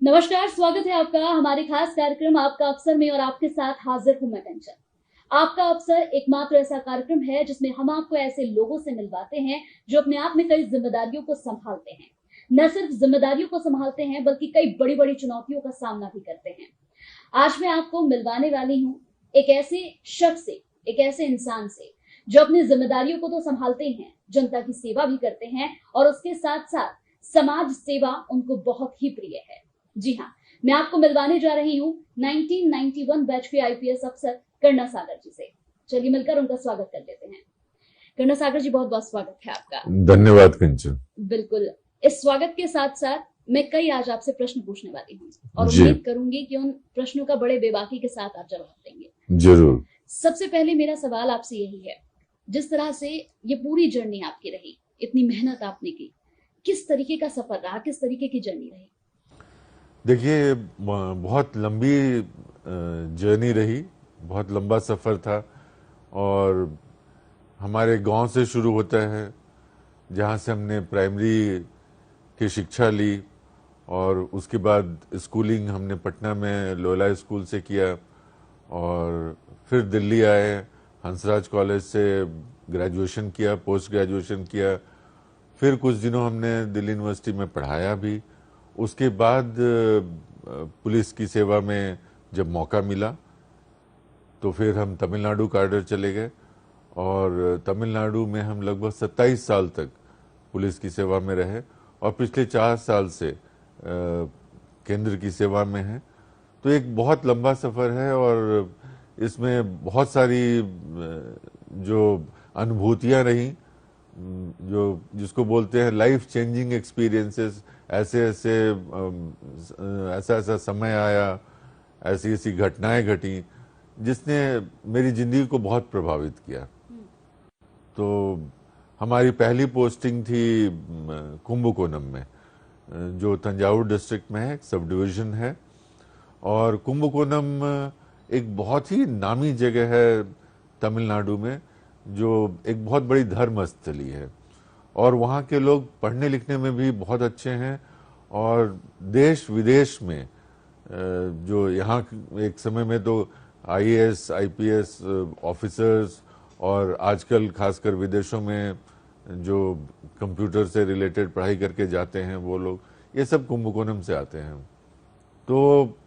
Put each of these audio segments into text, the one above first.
नमस्कार, स्वागत है आपका हमारे खास कार्यक्रम आपका अवसर में और आपके साथ हाजिर हूं मैं कंचन। आपका अवसर एकमात्र ऐसा कार्यक्रम है जिसमें हम आपको ऐसे लोगों से मिलवाते हैं जो अपने आप में कई जिम्मेदारियों को संभालते हैं। न सिर्फ जिम्मेदारियों को संभालते हैं बल्कि कई बड़ी बड़ी चुनौतियों का सामना भी करते हैं। आज मैं आपको मिलवाने वाली हूँ एक ऐसे शख्स से, एक ऐसे इंसान से जो अपनी जिम्मेदारियों को तो संभालते हैं, जनता की सेवा भी करते हैं और उसके साथ साथ समाज सेवा उनको बहुत ही प्रिय है। जी हाँ, मैं आपको मिलवाने जा रही हूँ 1991 बैच के आईपीएस अफसर कर्णा सागर जी से। चलिए मिलकर उनका स्वागत कर लेते हैं। कर्णा सागर जी, बहुत बहुत स्वागत है आपका। धन्यवाद कंचन। बिल्कुल, इस स्वागत के साथ साथ मैं कई आज आपसे प्रश्न पूछने वाली हूँ और उम्मीद करूंगी कि उन प्रश्नों का बड़े बेबाकी के साथ आप जवाब देंगे। जरूर। सबसे पहले मेरा सवाल आपसे यही है, जिस तरह से ये पूरी जर्नी आपकी रही, इतनी मेहनत आपने की, किस तरीके का सफर रहा, किस तरीके की जर्नी रही? देखिए, बहुत लंबी जर्नी रही, बहुत लंबा सफ़र था और हमारे गांव से शुरू होता है, जहां से हमने प्राइमरी की शिक्षा ली और उसके बाद स्कूलिंग हमने पटना में लोला स्कूल से किया और फिर दिल्ली आए, हंसराज कॉलेज से ग्रेजुएशन किया, पोस्ट ग्रेजुएशन किया, फिर कुछ दिनों हमने दिल्ली यूनिवर्सिटी में पढ़ाया भी। उसके बाद पुलिस की सेवा में जब मौका मिला तो फिर हम तमिलनाडु कैडर चले गए और तमिलनाडु में हम लगभग 27 साल तक पुलिस की सेवा में रहे और पिछले 4 साल से केंद्र की सेवा में हैं। तो एक बहुत लंबा सफ़र है और इसमें बहुत सारी जो अनुभूतियाँ रहीं, जो जिसको बोलते हैं लाइफ चेंजिंग एक्सपीरियंसेस, ऐसा समय आया, ऐसी ऐसी घटनाएं घटी जिसने मेरी जिंदगी को बहुत प्रभावित किया। तो हमारी पहली पोस्टिंग थी कुंभकोणम में, जो तंजावुर डिस्ट्रिक्ट में है, एक सब डिवीजन है। और कुंभकोणम एक बहुत ही नामी जगह है तमिलनाडु में, जो एक बहुत बड़ी धर्म स्थली है और वहाँ के लोग पढ़ने लिखने में भी बहुत अच्छे हैं और देश विदेश में जो यहाँ एक समय में तो आईएएस आईपीएस ऑफिसर्स और आजकल खासकर विदेशों में जो कंप्यूटर से रिलेटेड पढ़ाई करके जाते हैं वो लोग, ये सब कुंभकोणम से आते हैं। तो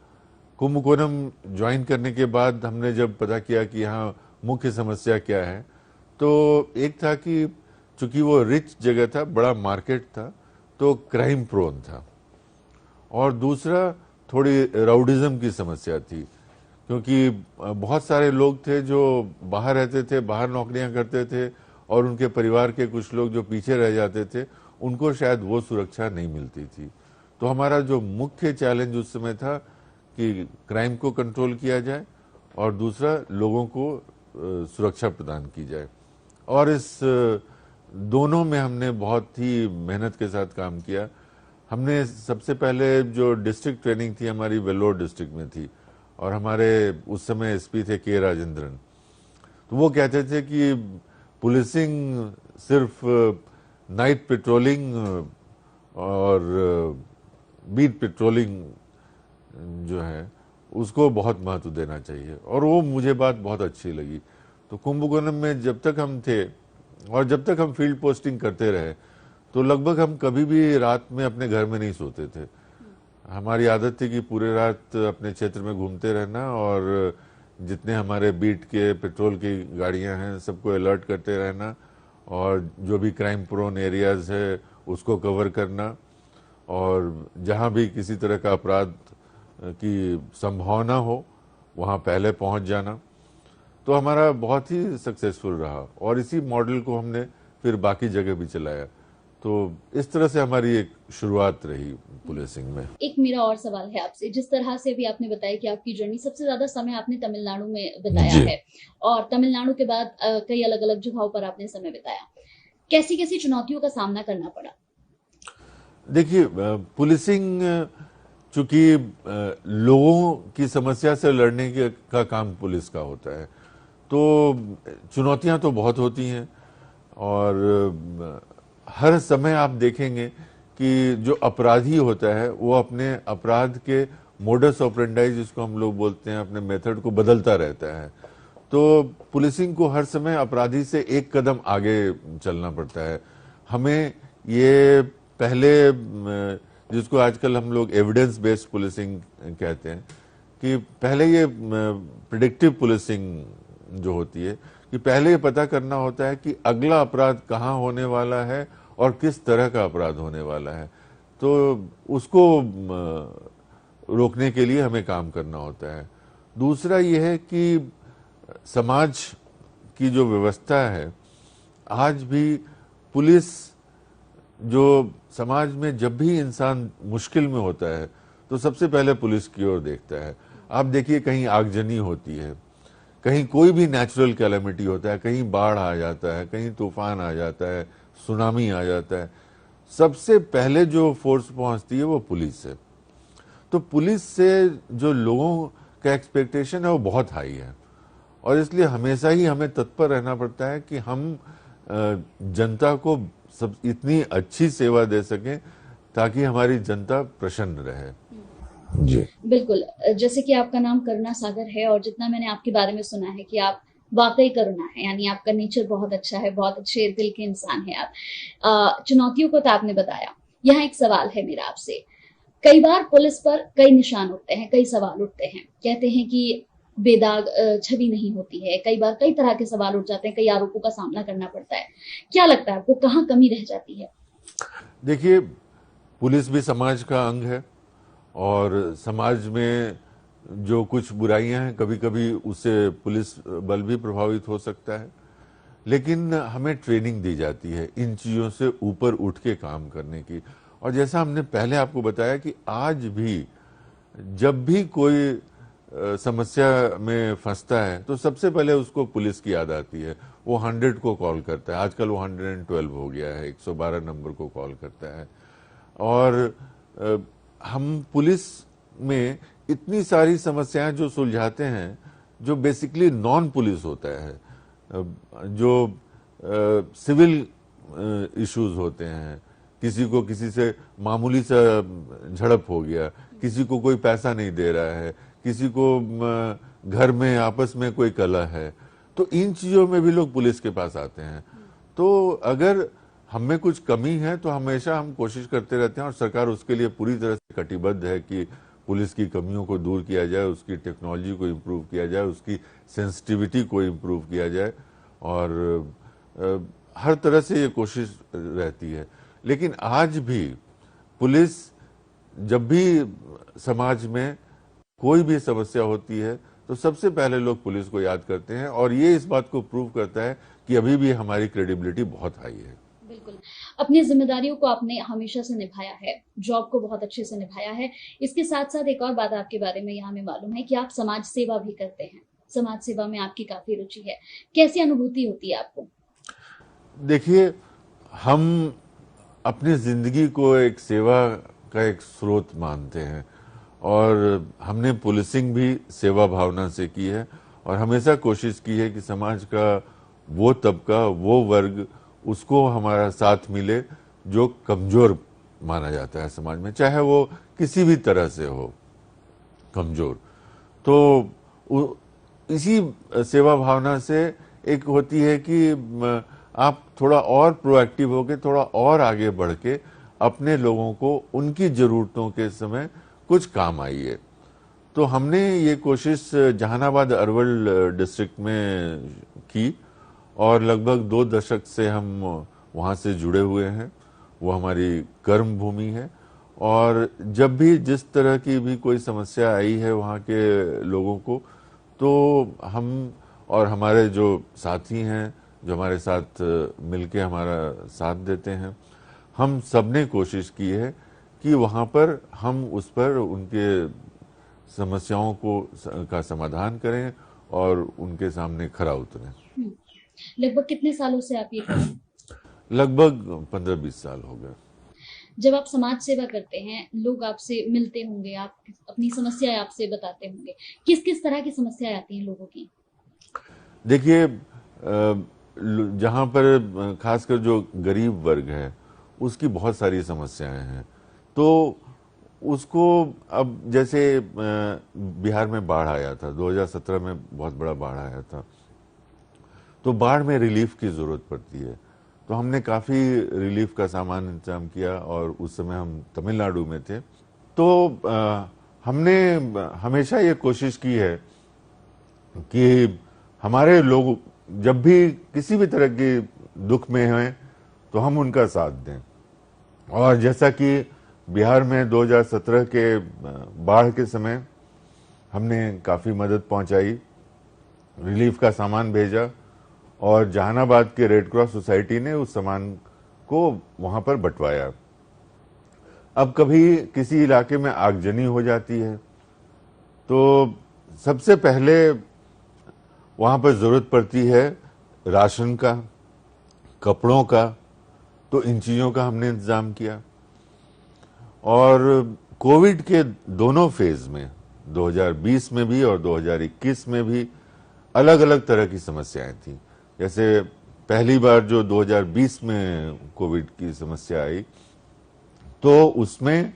कुंभकोणम ज्वाइन करने के बाद हमने जब पता किया कि यहाँ मुख्य समस्या क्या है, तो एक था कि चूंकि वो रिच जगह था, बड़ा मार्केट था, तो क्राइम प्रोन था और दूसरा थोड़ी राउडिज्म की समस्या थी, क्योंकि बहुत सारे लोग थे जो बाहर रहते थे, बाहर नौकरियां करते थे और उनके परिवार के कुछ लोग जो पीछे रह जाते थे, उनको शायद वो सुरक्षा नहीं मिलती थी। तो हमारा जो मुख्य चैलेंज उस समय था कि क्राइम को कंट्रोल किया जाए और दूसरा लोगों को सुरक्षा प्रदान की जाए। और इस दोनों में हमने बहुत ही मेहनत के साथ काम किया। हमने सबसे पहले जो डिस्ट्रिक्ट ट्रेनिंग थी हमारी वेल्लोर डिस्ट्रिक्ट में थी और हमारे उस समय एसपी थे के राजेंद्रन। तो वो कहते थे कि पुलिसिंग सिर्फ नाइट पेट्रोलिंग और बीट पेट्रोलिंग जो है उसको बहुत महत्व देना चाहिए और वो मुझे बात बहुत अच्छी लगी। तो कुंभकोणम में जब तक हम थे और जब तक हम फील्ड पोस्टिंग करते रहे, तो लगभग हम कभी भी रात में अपने घर में नहीं सोते थे। हमारी आदत थी कि पूरे रात अपने क्षेत्र में घूमते रहना और जितने हमारे बीट के पेट्रोल की गाड़ियां हैं सबको अलर्ट करते रहना और जो भी क्राइम प्रोन एरियाज है उसको कवर करना और जहां भी किसी तरह का अपराध की संभावना हो वहां पहले पहुंच जाना। तो हमारा बहुत ही सक्सेसफुल रहा और इसी मॉडल को हमने फिर बाकी जगह भी चलाया। तो इस तरह से हमारी एक शुरुआत रही पुलिसिंग में। एक मेरा और सवाल है आपसे, जिस तरह से अभी आपने बताया कि आपकी जर्नी सबसे ज्यादा समय आपने तमिलनाडु में बिताया है और तमिलनाडु के बाद कई अलग अलग जगहों पर आपने समय बिताया, कैसी कैसी चुनौतियों का सामना करना पड़ा? देखिए, पुलिसिंग चूंकि लोगों की समस्या से लड़ने का काम पुलिस का होता है, तो चुनौतियां तो बहुत होती हैं और हर समय आप देखेंगे कि जो अपराधी होता है वो अपने अपराध के मोडस ऑपरेंडाई, जिसको हम लोग बोलते हैं, अपने मेथड को बदलता रहता है। तो पुलिसिंग को हर समय अपराधी से एक कदम आगे चलना पड़ता है। हमें ये पहले, जिसको आजकल हम लोग एविडेंस बेस्ड पुलिसिंग कहते हैं, कि पहले ये प्रिडिक्टिव पुलिसिंग जो होती है, कि पहले ये पता करना होता है कि अगला अपराध कहाँ होने वाला है और किस तरह का अपराध होने वाला है। तो उसको रोकने के लिए हमें काम करना होता है। दूसरा ये है कि समाज की जो व्यवस्था है, आज भी पुलिस, जो समाज में जब भी इंसान मुश्किल में होता है तो सबसे पहले पुलिस की ओर देखता है। आप देखिए, कहीं आगजनी होती है, कहीं कोई भी नेचुरल कैलेमिटी होता है, कहीं बाढ़ आ जाता है, कहीं तूफान आ जाता है, सुनामी आ जाता है, सबसे पहले जो फोर्स पहुंचती है वो पुलिस है। तो पुलिस से जो लोगों का एक्सपेक्टेशन है वो बहुत हाई है, और इसलिए हमेशा ही हमें तत्पर रहना पड़ता है कि हम जनता को सब इतनी अच्छी सेवा दे सकें ताकि हमारी जनता प्रसन्न रहे। जी बिल्कुल। जैसे कि आपका नाम करुणा सागर है, और जितना मैंने आपके बारे में सुना है कि आप वाकई करुणा है, यानी आपका नेचर बहुत अच्छा है, बहुत अच्छे दिल के इंसान है आप। चुनौतियों को तो आपने बताया। यहाँ एक सवाल है मेरा आपसे। कई बार पुलिस पर कई निशान उठते हैं, कई सवाल उठते हैं, कहते हैं कि बेदाग छवि नहीं होती है। कई बार कई तरह के सवाल उठ जाते हैं, कई आरोपों का सामना करना पड़ता है। क्या लगता है आपको, कहाँ कमी रह जाती है? देखिए, पुलिस भी समाज का अंग है, और समाज में जो कुछ बुराइयां हैं, कभी कभी उससे पुलिस बल भी प्रभावित हो सकता है। लेकिन हमें ट्रेनिंग दी जाती है इन चीज़ों से ऊपर उठ के काम करने की। और जैसा हमने पहले आपको बताया कि आज भी जब भी कोई समस्या में फंसता है तो सबसे पहले उसको पुलिस की याद आती है। वो 100 को कॉल करता है, आजकल वो 112 हो गया है, 112 नंबर को कॉल करता है। और हम पुलिस में इतनी सारी समस्याएं जो सुलझाते हैं, जो बेसिकली नॉन पुलिस होता है, जो सिविल इश्यूज होते हैं, किसी को किसी से मामूली सा झड़प हो गया, किसी को कोई पैसा नहीं दे रहा है, किसी को घर में आपस में कोई कलह है, तो इन चीजों में भी लोग पुलिस के पास आते हैं। तो अगर हम में कुछ कमी है तो हमेशा हम कोशिश करते रहते हैं, और सरकार उसके लिए पूरी तरह से कटिबद्ध है कि पुलिस की कमियों को दूर किया जाए, उसकी टेक्नोलॉजी को इम्प्रूव किया जाए, उसकी सेंसिटिविटी को इम्प्रूव किया जाए, और हर तरह से ये कोशिश रहती है। लेकिन आज भी पुलिस, जब भी समाज में कोई भी समस्या होती है तो सबसे पहले लोग पुलिस को याद करते हैं, और ये इस बात को प्रूव करता है कि अभी भी हमारी क्रेडिबिलिटी बहुत हाई है। बिल्कुल। अपनी जिम्मेदारियों को आपने हमेशा से निभाया है, जॉब को बहुत अच्छे से निभाया है। इसके साथ साथ एक और बात आपके बारे में यहाँ हमें मालूम है कि आप समाज सेवा भी करते हैं। समाज सेवा में आपकी काफी रुचि है। कैसी अनुभूति होती है आपको? देखिए, हम अपनी जिंदगी को एक सेवा का एक स्रोत मानते हैं, और हमने पुलिसिंग भी सेवा भावना से की है, और हमेशा कोशिश की है कि समाज का वो तबका, वो वर्ग, उसको हमारा साथ मिले जो कमजोर माना जाता है समाज में, चाहे वो किसी भी तरह से हो कमजोर। तो इसी सेवा भावना से एक होती है कि आप थोड़ा और प्रोएक्टिव होके, थोड़ा और आगे बढ़ के अपने लोगों को उनकी जरूरतों के समय कुछ काम आइए। तो हमने ये कोशिश जहानाबाद अरवल डिस्ट्रिक्ट में की, और लगभग 2 दशक से हम वहाँ से जुड़े हुए हैं। वो हमारी कर्म भूमि है, और जब भी जिस तरह की भी कोई समस्या आई है वहाँ के लोगों को, तो हम और हमारे जो साथी हैं, जो हमारे साथ मिलके हमारा साथ देते हैं, हम सबने कोशिश की है कि वहाँ पर हम उस पर उनके समस्याओं को का समाधान करें और उनके सामने खरा उतरें। लगभग कितने सालों से आप ये कर रहे हैं? लगभग 15-20 साल हो गए। जब आप समाज सेवा करते हैं, लोग आपसे मिलते होंगे, आप अपनी समस्याएं आपसे बताते होंगे। किस किस तरह की समस्याएं आती हैं लोगों की? देखिए, जहाँ पर खासकर जो गरीब वर्ग है उसकी बहुत सारी समस्याएं हैं। तो उसको अब जैसे बिहार में बाढ़ आया था 2017 में, बहुत बड़ा बाढ़ आया था, तो बाढ़ में रिलीफ की ज़रूरत पड़ती है। तो हमने काफ़ी रिलीफ का सामान इंतजाम किया और उस समय हम तमिलनाडु में थे। तो हमने हमेशा ये कोशिश की है कि हमारे लोग जब भी किसी भी तरह के दुख में हैं तो हम उनका साथ दें। और जैसा कि बिहार में 2017 के बाढ़ के समय हमने काफ़ी मदद पहुंचाई, रिलीफ का सामान भेजा और जहानाबाद के रेड क्रॉस सोसाइटी ने उस सामान को वहां पर बंटवाया। अब कभी किसी इलाके में आगजनी हो जाती है तो सबसे पहले वहां पर जरूरत पड़ती है राशन का, कपड़ों का। तो इन चीजों का हमने इंतजाम किया। और कोविड के दोनों फेज में, 2020 में भी और 2021 में भी अलग अलग तरह की समस्याएं थी। जैसे पहली बार जो 2020 में कोविड की समस्या आई तो उसमें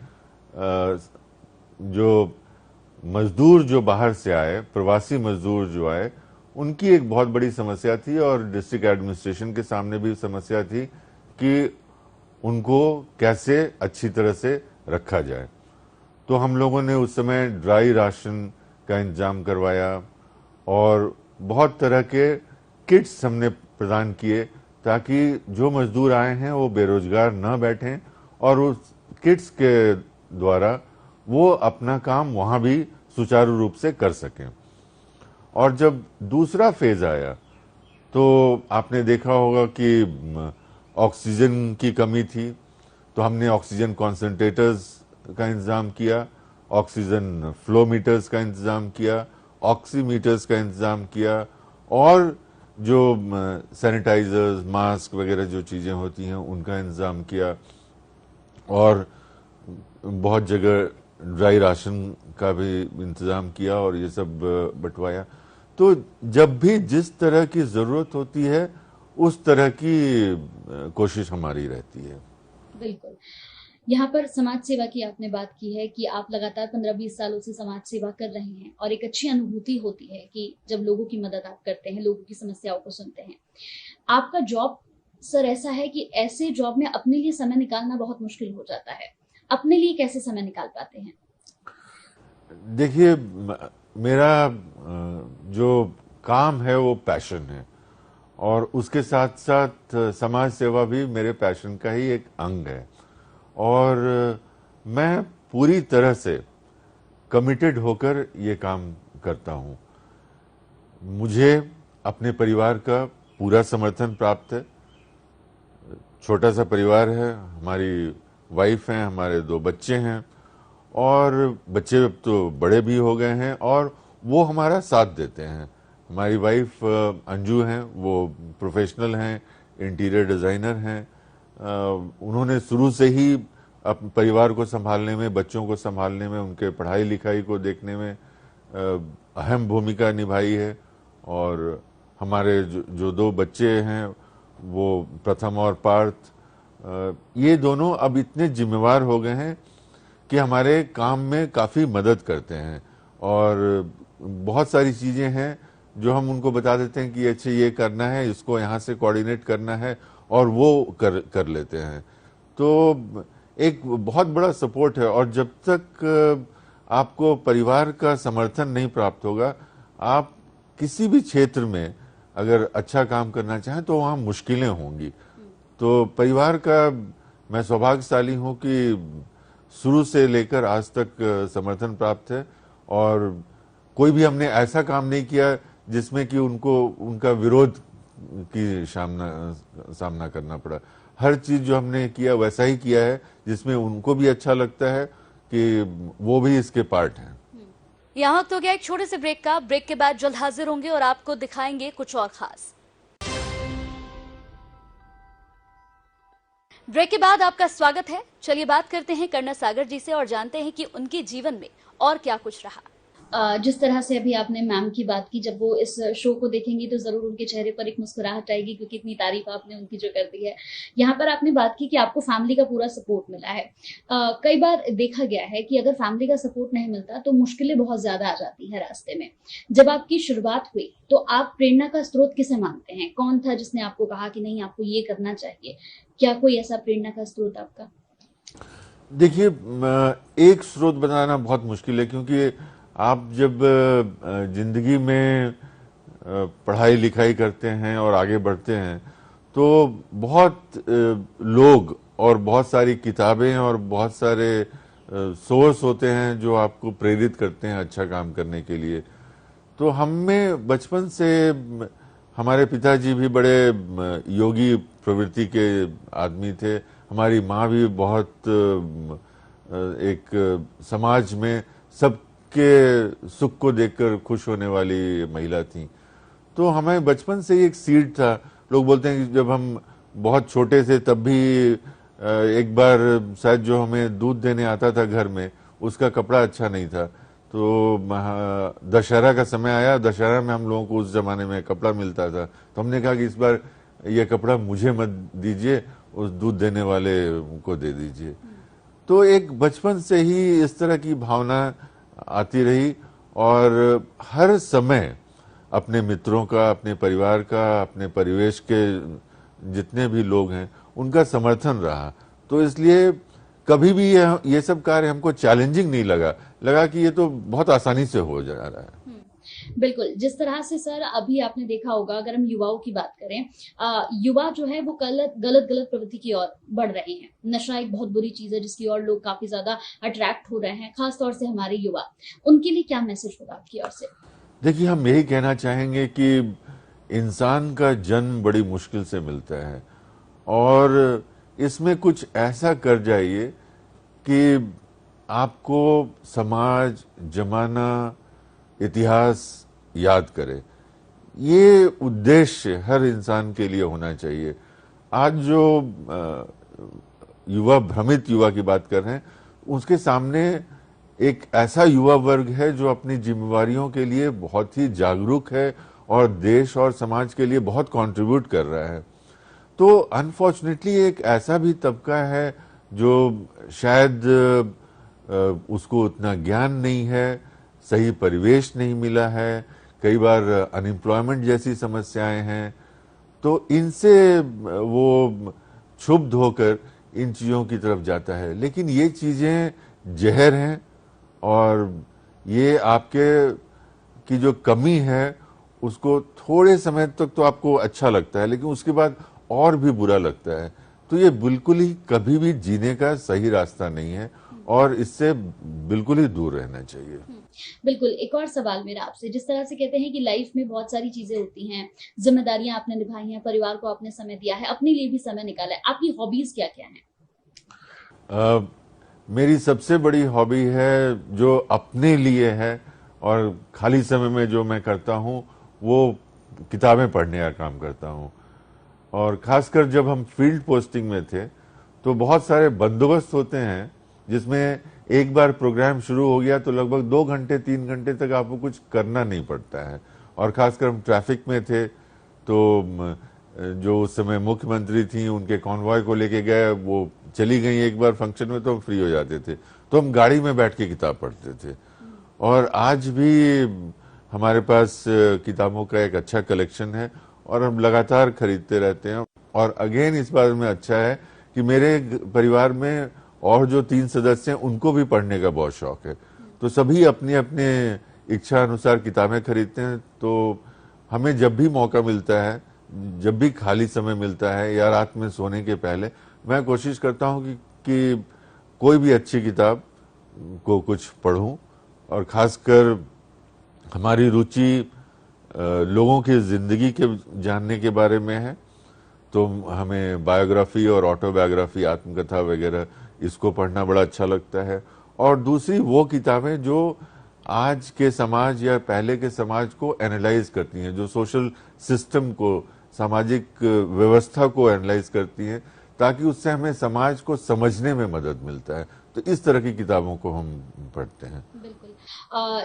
जो मजदूर जो बाहर से आए, प्रवासी मजदूर जो आए, उनकी एक बहुत बड़ी समस्या थी और डिस्ट्रिक्ट एडमिनिस्ट्रेशन के सामने भी समस्या थी कि उनको कैसे अच्छी तरह से रखा जाए। तो हम लोगों ने उस समय ड्राई राशन का इंतजाम करवाया और बहुत तरह के किट्स हमने प्रदान किए ताकि जो मजदूर आए हैं वो बेरोजगार न बैठें और उस किट्स के द्वारा वो अपना काम वहां भी सुचारू रूप से कर सकें। और जब दूसरा फेज आया तो आपने देखा होगा कि ऑक्सीजन की कमी थी, तो हमने ऑक्सीजन कॉन्सेंट्रेटर्स का इंतजाम किया, ऑक्सीजन फ्लो मीटर्स का इंतजाम किया, ऑक्सीमीटर्स का इंतजाम किया और जो सैनिटाइजर्स, मास्क वगैरह जो चीज़ें होती हैं उनका इंतजाम किया। और बहुत जगह ड्राई राशन का भी इंतजाम किया और ये सब बंटवाया। तो जब भी जिस तरह की ज़रूरत होती है उस तरह की कोशिश हमारी रहती है। बिल्कुल। यहाँ पर समाज सेवा की आपने बात की है कि आप लगातार 15-20 सालों से समाज सेवा कर रहे हैं और एक अच्छी अनुभूति होती है कि जब लोगों की मदद आप करते हैं, लोगों की समस्याओं को सुनते हैं। आपका जॉब सर ऐसा है कि ऐसे जॉब में अपने लिए समय निकालना बहुत मुश्किल हो जाता है। अपने लिए कैसे समय निकाल पाते हैं? देखिए, मेरा जो काम है वो पैशन है और उसके साथ साथ समाज सेवा भी मेरे पैशन का ही एक अंग है। और मैं पूरी तरह से कमिटेड होकर ये काम करता हूँ। मुझे अपने परिवार का पूरा समर्थन प्राप्त है। छोटा सा परिवार है, हमारी वाइफ हैं, हमारे 2 बच्चे हैं और बच्चे अब तो बड़े भी हो गए हैं और वो हमारा साथ देते हैं। हमारी वाइफ अंजू हैं, वो प्रोफेशनल हैं, इंटीरियर डिज़ाइनर हैं। उन्होंने शुरू से ही अपने परिवार को संभालने में, बच्चों को संभालने में, उनके पढ़ाई लिखाई को देखने में अहम भूमिका निभाई है। और हमारे जो 2 बच्चे हैं वो प्रथम और पार्थ, ये दोनों अब इतने जिम्मेवार हो गए हैं कि हमारे काम में काफ़ी मदद करते हैं। और बहुत सारी चीज़ें हैं जो हम उनको बता देते हैं कि अच्छा ये करना है, इसको यहाँ से कोऑर्डिनेट करना है और वो कर लेते हैं। तो एक बहुत बड़ा सपोर्ट है। और जब तक आपको परिवार का समर्थन नहीं प्राप्त होगा, आप किसी भी क्षेत्र में अगर अच्छा काम करना चाहें तो वहाँ मुश्किलें होंगी। तो परिवार का मैं सौभाग्यशाली हूँ कि शुरू से लेकर आज तक समर्थन प्राप्त है और कोई भी हमने ऐसा काम नहीं किया जिसमें कि उनको उनका विरोध की सामना करना पड़ा। हर चीज जो हमने किया वैसा ही किया है जिसमें उनको भी अच्छा लगता है कि वो भी इसके पार्ट हैं। यहाँ तो गया एक छोटे से ब्रेक का। ब्रेक के बाद जल्द हाजिर होंगे और आपको दिखाएंगे कुछ और खास। ब्रेक के बाद आपका स्वागत है। चलिए बात करते हैं करुणा सागर जी से और जानते हैं कि उनके जीवन में और क्या कुछ रहा। जिस तरह से अभी आपने मैम की बात की, जब वो इस शो को देखेंगी तो जरूर उनके चेहरे पर एक मुस्कुराहट आएगी, क्योंकि इतनी तारीफ आपने उनकी जो कर दी है। यहाँ पर आपने बात की कि आपको फैमिली का पूरा सपोर्ट मिला है। कई बार देखा गया है कि अगर फैमिली का सपोर्ट नहीं मिलता तो मुश्किलें बहुत ज्यादा आ जाती है रास्ते में। जब आपकी शुरुआत हुई तो आप प्रेरणा का स्रोत किसे मानते हैं? कौन था जिसने आपको कहा कि नहीं, आपको ये करना चाहिए? क्या कोई ऐसा प्रेरणा का स्रोत आपका? देखिए, एक स्रोत बनाना बहुत मुश्किल है, क्योंकि आप जब जिंदगी में पढ़ाई लिखाई करते हैं और आगे बढ़ते हैं तो बहुत लोग और बहुत सारी किताबें और बहुत सारे सोर्स होते हैं जो आपको प्रेरित करते हैं अच्छा काम करने के लिए। तो हम में बचपन से हमारे पिताजी भी बड़े योगी प्रवृत्ति के आदमी थे। हमारी माँ भी बहुत एक समाज में सबके सुख को देखकर खुश होने वाली महिला थी। तो हमें बचपन से ही एक सीड था। लोग बोलते हैं कि जब हम बहुत छोटे थे तब भी एक बार शायद जो हमें दूध देने आता था घर में, उसका कपड़ा अच्छा नहीं था। तो दशहरा का समय आया, दशहरा में हम लोगों को उस जमाने में कपड़ा मिलता था, तो हमने कहा कि इस बार यह कपड़ा मुझे मत दीजिए, उस दूध देने वाले को दे दीजिए। तो एक बचपन से ही इस तरह की भावना आती रही और हर समय अपने मित्रों का, अपने परिवार का, अपने परिवेश के जितने भी लोग हैं उनका समर्थन रहा। तो इसलिए कभी भी ये सब कार्य हमको चैलेंजिंग नहीं लगा कि ये तो बहुत आसानी से हो जा रहा है। बिल्कुल, जिस तरह से सर अभी आपने देखा होगा, अगर हम युवाओं की बात करें, युवा जो है वो गलत गलत प्रवृत्ति की ओर बढ़ रहे हैं। नशा एक बहुत बुरी चीज है जिसकी ओर लोग काफी ज्यादा अट्रैक्ट हो रहे हैं, खासतौर से हमारे युवा। उनके लिए क्या मैसेज होगा आपकी ओर से? देखिए, हम यही कहना चाहेंगे कि इंसान का जन्म बड़ी मुश्किल से मिलता है और इसमें कुछ ऐसा कर जाइए कि आपको समाज, जमाना, इतिहास याद करे। ये उद्देश्य हर इंसान के लिए होना चाहिए। आज जो भ्रमित युवा की बात कर रहे हैं, उसके सामने एक ऐसा युवा वर्ग है जो अपनी जिम्मेवारियों के लिए बहुत ही जागरूक है और देश और समाज के लिए बहुत कंट्रीब्यूट कर रहा है। तो अनफॉर्चुनेटली एक ऐसा भी तबका है जो शायद उसको उतना ज्ञान नहीं है, सही परिवेश नहीं मिला है, कई बार अनएम्प्लॉयमेंट जैसी समस्याएं हैं, तो इनसे वो क्षुब्ध होकर इन चीज़ों की तरफ जाता है। लेकिन ये चीज़ें जहर हैं और ये आपके की जो कमी है उसको थोड़े समय तक तो आपको अच्छा लगता है, लेकिन उसके बाद और भी बुरा लगता है। तो ये बिल्कुल ही कभी भी जीने का सही रास्ता नहीं है और इससे बिल्कुल ही दूर रहना चाहिए। बिल्कुल। एक और सवाल मेरा आपसे, जिस तरह से कहते हैं कि लाइफ में बहुत सारी चीजें होती हैं, जिम्मेदारियां आपने निभाई हैं, परिवार को आपने समय दिया है, अपने लिए भी समय निकाला है, आपकी हॉबीज क्या क्या हैं? मेरी सबसे बड़ी हॉबी है जो अपने लिए है और खाली समय में जो मैं करता हूँ वो किताबें पढ़ने का काम करता हूँ। और खासकर जब हम फील्ड पोस्टिंग में थे तो बहुत सारे बंदोबस्त होते हैं जिसमें एक बार प्रोग्राम शुरू हो गया तो लगभग 2 घंटे 3 घंटे तक आपको कुछ करना नहीं पड़ता है। और खासकर हम ट्रैफिक में थे तो जो उस समय मुख्यमंत्री थी उनके कॉन्वॉय को लेके गए, वो चली गई एक बार फंक्शन में तो हम फ्री हो जाते थे, तो हम गाड़ी में बैठ के किताब पढ़ते थे। और आज भी हमारे पास किताबों का एक अच्छा कलेक्शन है और हम लगातार खरीदते रहते हैं। और अगेन इस बात में अच्छा है कि मेरे परिवार में और जो 3 सदस्य हैं उनको भी पढ़ने का बहुत शौक है, तो सभी अपने अपने इच्छा अनुसार किताबें खरीदते हैं। तो हमें जब भी मौका मिलता है, जब भी खाली समय मिलता है या रात में सोने के पहले, मैं कोशिश करता हूं कि कोई भी अच्छी किताब को कुछ पढूं। और खासकर हमारी रुचि लोगों की जिंदगी के जानने के बारे में है, तो हमें बायोग्राफी और ऑटोबायोग्राफी, आत्मकथा वगैरह इसको पढ़ना बड़ा अच्छा लगता है। और दूसरी वो किताबें जो आज के समाज या पहले के समाज को एनालाइज करती हैं, जो सोशल सिस्टम को, सामाजिक व्यवस्था को एनालाइज करती हैं, ताकि उससे हमें समाज को समझने में मदद मिलता है। तो इस तरह की किताबों को हम पढ़ते हैं। बिल्कुल।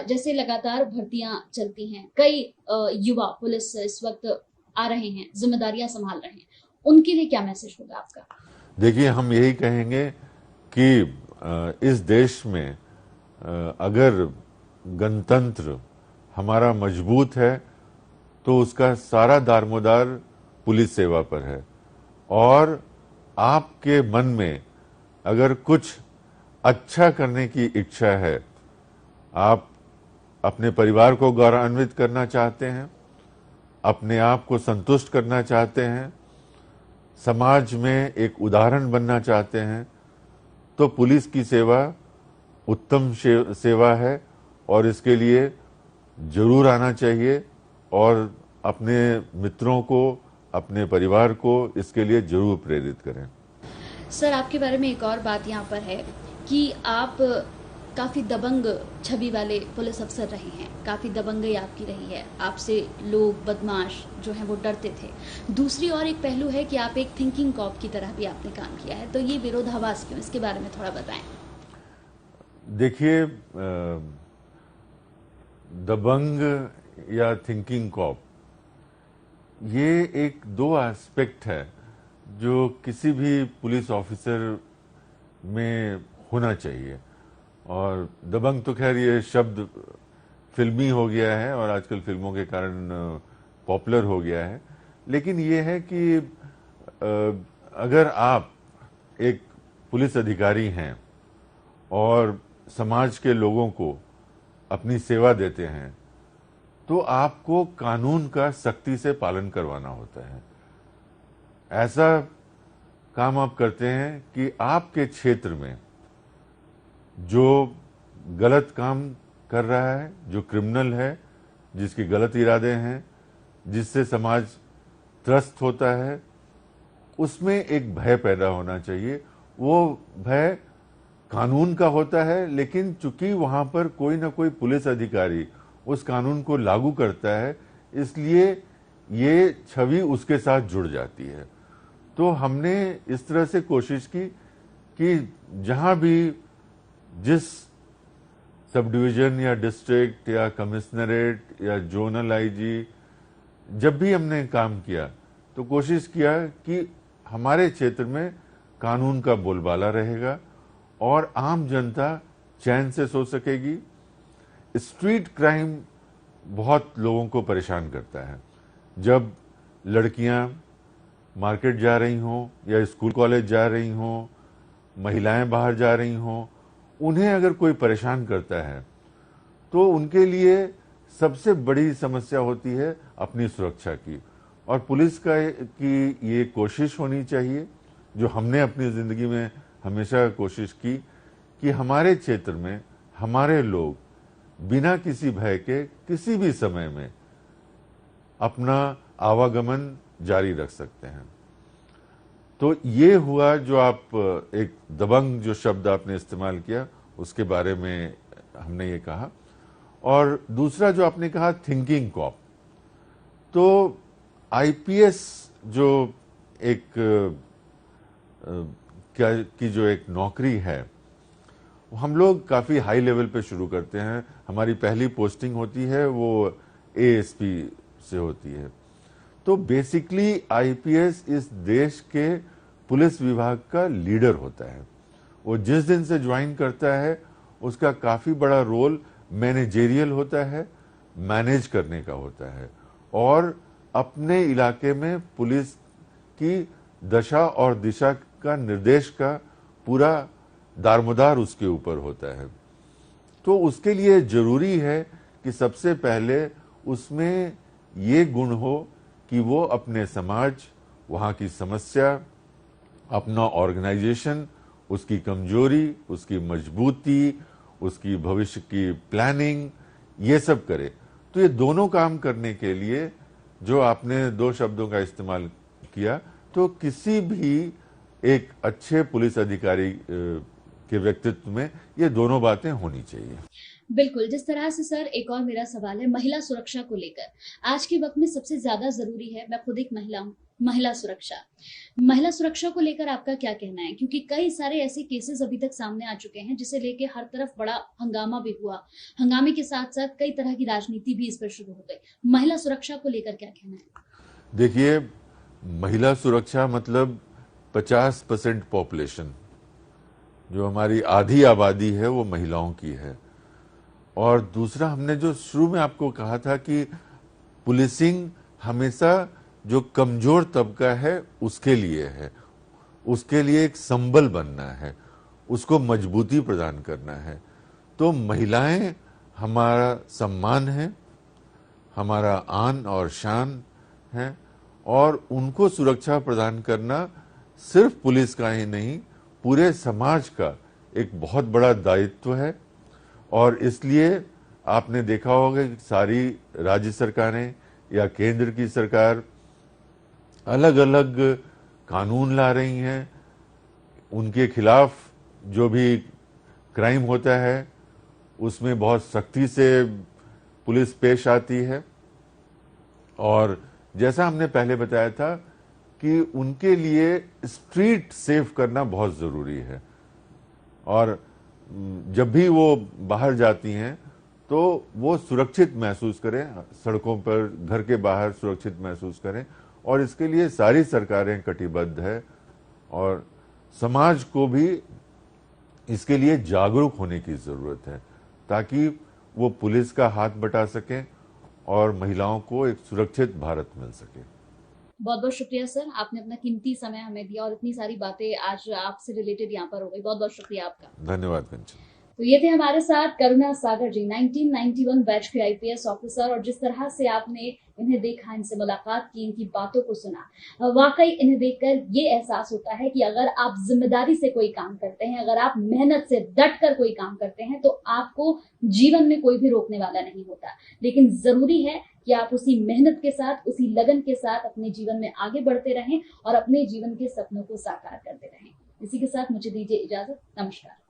जैसे लगातार भर्तियां चलती हैं, कई युवा पुलिस इस वक्त आ रहे हैं, जिम्मेदारियां संभाल रहे हैं, उनके लिए क्या मैसेज होगा आपका? देखिए, हम यही कहेंगे कि इस देश में अगर गणतंत्र हमारा मजबूत है तो उसका सारा दारोमदार पुलिस सेवा पर है। और आपके मन में अगर कुछ अच्छा करने की इच्छा है, आप अपने परिवार को गौरवान्वित करना चाहते हैं, अपने आप को संतुष्ट करना चाहते हैं, समाज में एक उदाहरण बनना चाहते हैं, तो पुलिस की सेवा उत्तम सेवा है और इसके लिए जरूर आना चाहिए और अपने मित्रों को, अपने परिवार को इसके लिए जरूर प्रेरित करें। सर, आपके बारे में एक और बात यहाँ पर है कि आप काफ़ी दबंग छवि वाले पुलिस अफसर रहे हैं, काफ़ी दबंगई आपकी रही है, आपसे लोग बदमाश जो हैं वो डरते थे। दूसरी और एक पहलू है कि आप एक थिंकिंग कॉप की तरह भी आपने काम किया है, तो ये विरोधाभास क्यों, इसके बारे में थोड़ा बताएं। देखिए, दबंग या थिंकिंग कॉप, ये एक दो एस्पेक्ट है जो किसी भी पुलिस ऑफिसर में होना चाहिए। और दबंग तो खैर ये शब्द फिल्मी हो गया है और आजकल फिल्मों के कारण पॉपुलर हो गया है, लेकिन ये है कि अगर आप एक पुलिस अधिकारी हैं और समाज के लोगों को अपनी सेवा देते हैं तो आपको कानून का सख्ती से पालन करवाना होता है। ऐसा काम आप करते हैं कि आपके क्षेत्र में जो गलत काम कर रहा है, जो क्रिमिनल है, जिसके गलत इरादे हैं, जिससे समाज त्रस्त होता है, उसमें एक भय पैदा होना चाहिए। वो भय कानून का होता है, लेकिन चूंकि वहां पर कोई ना कोई पुलिस अधिकारी उस कानून को लागू करता है, इसलिए ये छवि उसके साथ जुड़ जाती है। तो हमने इस तरह से कोशिश की कि जहां भी, जिस सब डिवीजन या डिस्ट्रिक्ट या कमिश्नरेट या जोनल आईजी, जब भी हमने काम किया तो कोशिश किया कि हमारे क्षेत्र में कानून का बोलबाला रहेगा और आम जनता चैन से सो सकेगी। स्ट्रीट क्राइम बहुत लोगों को परेशान करता है। जब लड़कियां मार्केट जा रही हों या स्कूल कॉलेज जा रही हों, महिलाएं बाहर जा रही हों, उन्हें अगर कोई परेशान करता है तो उनके लिए सबसे बड़ी समस्या होती है अपनी सुरक्षा की। और पुलिस की ये कोशिश होनी चाहिए, जो हमने अपनी जिंदगी में हमेशा कोशिश की, कि हमारे क्षेत्र में हमारे लोग बिना किसी भय के किसी भी समय में अपना आवागमन जारी रख सकते हैं। तो ये हुआ जो आप एक दबंग जो शब्द आपने इस्तेमाल किया, उसके बारे में हमने ये कहा। और दूसरा जो आपने कहा थिंकिंग कॉप, तो आईपीएस जो एक की जो एक नौकरी है, हम लोग काफी हाई लेवल पे शुरू करते हैं। हमारी पहली पोस्टिंग होती है वो एएसपी से होती है। तो बेसिकली आईपीएस इस देश के पुलिस विभाग का लीडर होता है। वो जिस दिन से ज्वाइन करता है उसका काफी बड़ा रोल मैनेजेरियल होता है, मैनेज करने का होता है, और अपने इलाके में पुलिस की दशा और दिशा का निर्देश का पूरा दारोमदार उसके ऊपर होता है। तो उसके लिए जरूरी है कि सबसे पहले उसमें ये गुण हो कि वो अपने समाज, वहां की समस्या, अपना ऑर्गेनाइजेशन, उसकी कमजोरी, उसकी मजबूती, उसकी भविष्य की प्लानिंग, ये सब करे। तो ये दोनों काम करने के लिए जो आपने दो शब्दों का इस्तेमाल किया, तो किसी भी एक अच्छे पुलिस अधिकारी के व्यक्तित्व में ये दोनों बातें होनी चाहिए। बिल्कुल, जिस तरह से सर एक और मेरा सवाल है महिला सुरक्षा को लेकर। आज के वक़्त में सबसे ज़्यादा ज़रूरी है, मैं खुद एक महिला हूँ, महिला सुरक्षा। महिला सुरक्षा को लेकर आपका क्या कहना है? क्योंकि कई सारे ऐसे केसेज़ अभी तक सामने आ चुके हैं जिसे लेके हर तरफ बड़ा हंगामा भी हुआ। हंगामे के साथ-साथ कई तरह की राजनीति भी इस पर शुरू हो गई। महिला सुरक्षा को लेकर क्या कहना है? देखिए, महिला सुरक्षा मतलब 50% पॉपुलेशन, जो हमारी आधी आबादी है वो महिलाओं की है। और दूसरा, हमने जो शुरू में आपको कहा था कि पुलिसिंग हमेशा जो कमजोर तबका है उसके लिए है, उसके लिए एक संबल बनना है, उसको मजबूती प्रदान करना है। तो महिलाएं हमारा सम्मान है, हमारा आन और शान है, और उनको सुरक्षा प्रदान करना सिर्फ पुलिस का ही नहीं, पूरे समाज का एक बहुत बड़ा दायित्व है। और इसलिए आपने देखा होगा कि सारी राज्य सरकारें या केंद्र की सरकार अलग अलग कानून ला रही हैं। उनके खिलाफ जो भी क्राइम होता है उसमें बहुत सख्ती से पुलिस पेश आती है। और जैसा हमने पहले बताया था कि उनके लिए स्ट्रीट सेफ करना बहुत ज़रूरी है। और जब भी वो बाहर जाती हैं तो वो सुरक्षित महसूस करें, सड़कों पर, घर के बाहर सुरक्षित महसूस करें। और इसके लिए सारी सरकारें कटिबद्ध है, और समाज को भी इसके लिए जागरूक होने की ज़रूरत है, ताकि वो पुलिस का हाथ बटा सकें और महिलाओं को एक सुरक्षित भारत मिल सके। बहुत बहुत शुक्रिया सर, आपने अपना कीमती समय हमें दिया और इतनी सारी बातें आज आपसे रिलेटेड यहाँ पर हो गई। बहुत बहुत शुक्रिया आपका। धन्यवाद कंचन। तो ये थे हमारे साथ करुणा सागर जी, 1991 बैच के आईपीएस ऑफिसर। और जिस तरह से आपने इन्हें देखा, इनसे मुलाकात की, इनकी बातों को सुना, वाकई इन्हें देखकर ये एहसास होता है कि अगर आप जिम्मेदारी से कोई काम करते हैं, अगर आप मेहनत से डट कर कोई काम करते हैं, तो आपको जीवन में कोई भी रोकने वाला नहीं होता। लेकिन जरूरी है कि आप उसी मेहनत के साथ, उसी लगन के साथ अपने जीवन में आगे बढ़ते रहें और अपने जीवन के सपनों को साकार करते रहें। इसी के साथ मुझे दीजिए इजाजत। नमस्कार।